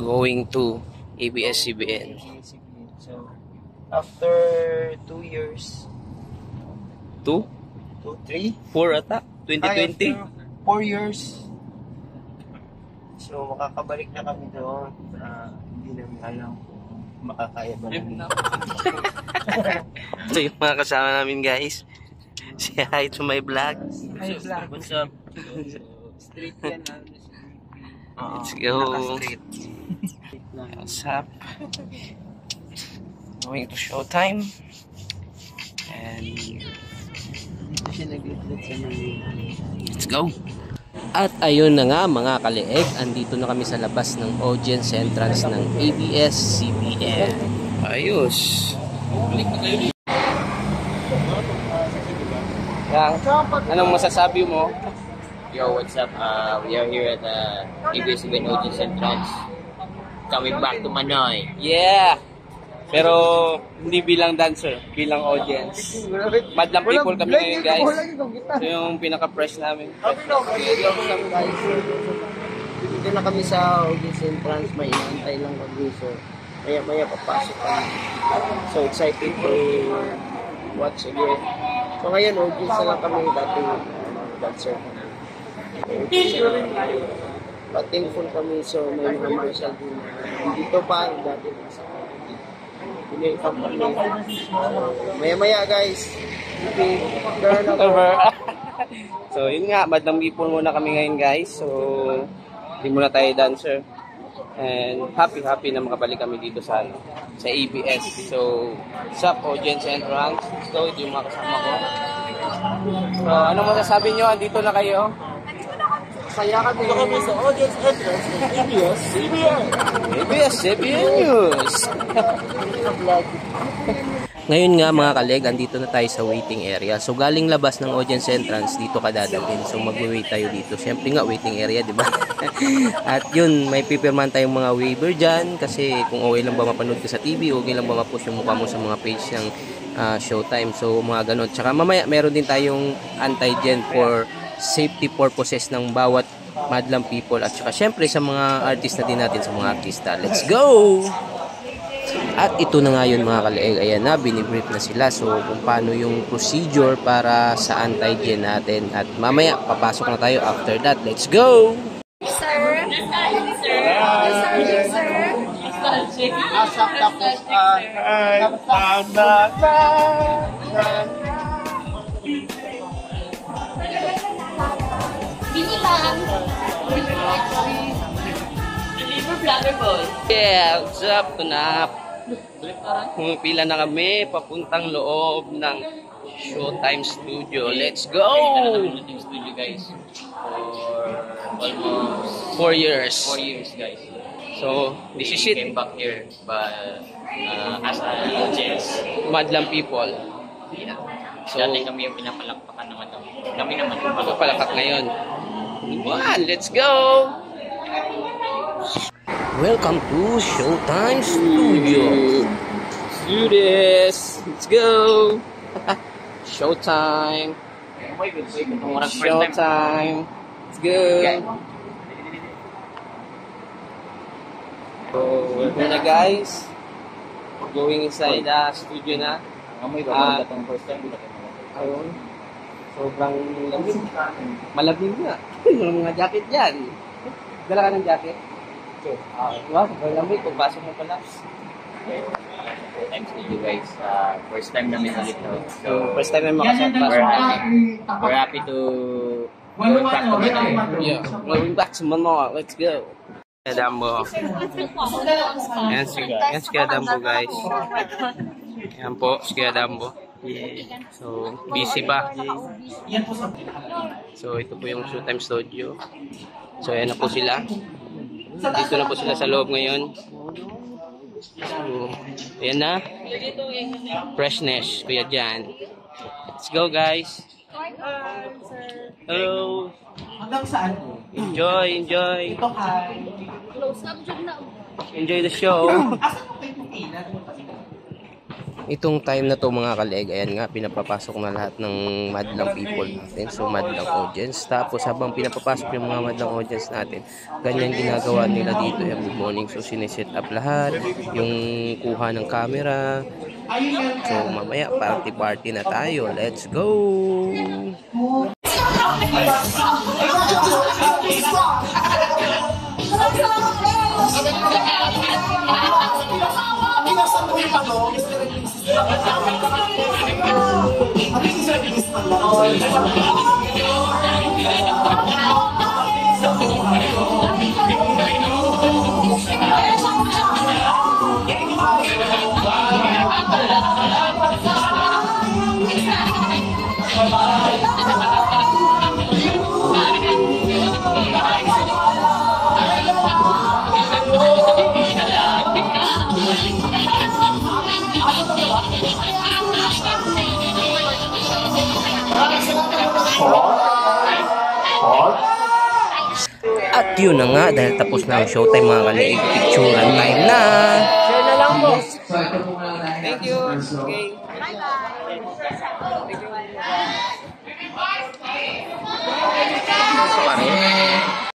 going to ABS-CBN. So, after 2 years, 2? 3? 4 ata? 2020? 4 years. So, makakabalik na kami doon. Hindi namin alam kung makakaya ba namin. Ito yung mga kasama namin, guys. Say hi to my vlog. Hi, vlog. What's up? Street yan. Let's go. What's up? Going to showtime. And let's go. At ayun na nga mga kalieg, andito na kami sa labas ng audience entrance ng ABS-CBN. Ayos. Anong masasabi mo? Yo, what's up? We are here at the ABS-CBN audience entrance. Coming back to Manoy. Yeah! Pero hindi bilang dancer, bilang audience. Madlang people kami ngayon, guys. So yung pinaka-fresh namin. Dito na kami sa audience entrance. May inaantay lang kami. So, maya-maya papasok kami. So excited to watch again. So ngayon, audience na lang kami. Dati dancer na. But thankful kami. So may mga martial din. Dito pa, dati sa maya-maya guys. Over. So yun nga, madlang people muna kami ngayon, guys. So hindi muna tayo dancer. And happy na makabalik kami dito sa ABS. So sa audience entrance. So ito yung mga kasama ko. So anong masasabi nyo? Andito na kayo? Saya kami. Dito kami sa audience entrance ng ABS-CBN. ABS-CBN News. Ngayon nga mga kaleg, andito na tayo sa waiting area. So galing labas ng audience entrance, dito ka dadalhin. So mag-wait tayo dito. Siyempre nga waiting area, di ba? At yun, may pipirman tayong mga waiver dyan. Kasi kung okay lang ba mapanood ka sa TV, okay lang ba ma-post yung mukha mo sa mga page ng Showtime. So mga ganon. Tsaka mamaya meron din tayong anti-gen for safety purposes ng bawat madlang people. At saka syempre sa mga artista din natin, sa mga artista. Let's go! At ito na nga yun mga kalieg, ayan na, binibrief na sila. So kung paano yung procedure para sa anti-gen natin. At mamaya, papasok na tayo after that. Let's go! Sir? Yeah, what's up? Tunap. Pumipila na kami papuntang loob ng Showtime Studio. Let's go! Studio guys. For almost 4 years. 4 years guys. So, this is it. Came back here but as an audience. Madlang people. Yeah. So, Dati kami yung pinapalakpakan naman. Kami naman yung palakpak ngayon. One, let's go! Welcome to Showtime Studio. Let's do this. Let's go. Showtime. Showtime. Let's go. So, welcome na guys. Going inside the studio na. Ayun. Sobrang lamig. Malamig nga. Yung mga jacket dyan. Dala ka ng jacket? Wow, sobrang lamig. Kung pasok mo pala. Thanks to you guys. First time namin ulit to. So, first time namin makasama. We're happy to going back to Manoy. Yeah, going back to Manoy. Let's go. Kuya Dambo. Yan si Kuya Dambo, guys. Yan po, si Kuya Dambo. Yeah. So, busy pa. So, ito po yung Showtime Studio. So, ayan na po sila. Dito na po sila sa loob ngayon. So, ayan na. Freshness, Kuya Jan. Let's go, guys. Hello. Hanggang saan? Enjoy. Ito hi. Close up, jud na. Enjoy the show. Asan mo kayo pagkailan? Itong time na to mga kaleg, ayan nga, pinapapasok na lahat ng madlang people natin. So, madlang audience. Tapos, habang pinapapasok yung mga madlang audience natin, ganyan ginagawa nila dito every morning. So, sineset up lahat, yung kuha ng camera. So, mamaya, party na tayo. Let's go! At yun na nga, dahil tapos na ang showtime mga kalig, picturean time na! Share na lang po. So, ito po lang Thank you. Okay. Bye-bye.